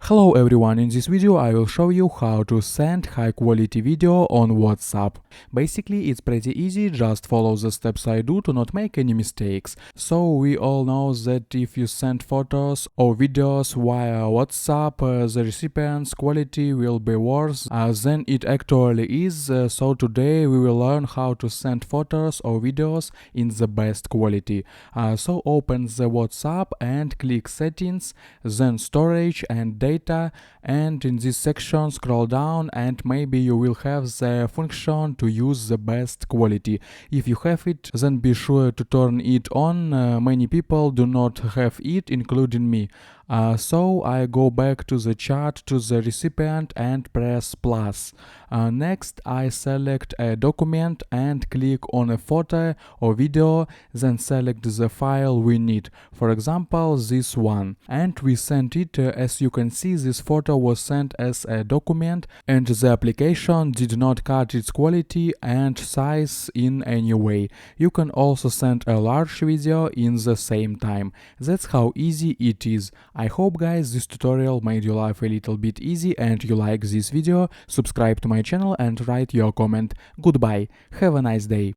Hello everyone, in this video I will show you how to send high quality video on WhatsApp. Basically it's pretty easy, just follow the steps I do to not make any mistakes. So we all know that if you send photos or videos via WhatsApp, the recipient's quality will be worse than it actually is. So today we will learn how to send photos or videos in the best quality. So open the WhatsApp and click settings, then storage and data, and in this section scroll down and maybe you will have the function to use the best quality. If you have it, then be sure to turn it on. Many people do not have it, including me. So I go back to the chart to the recipient and press plus. Next I select a document and click on a photo or video, then select the file we need, for example this one, and we send it. As you can see, this photo was sent as a document and the application did not cut its quality and size in any way. You can also send a large video in the same time. That's how easy it is. I hope guys this tutorial made your life a little bit easy and you like this video. Subscribe to my channel and write your comment. Goodbye, have a nice day.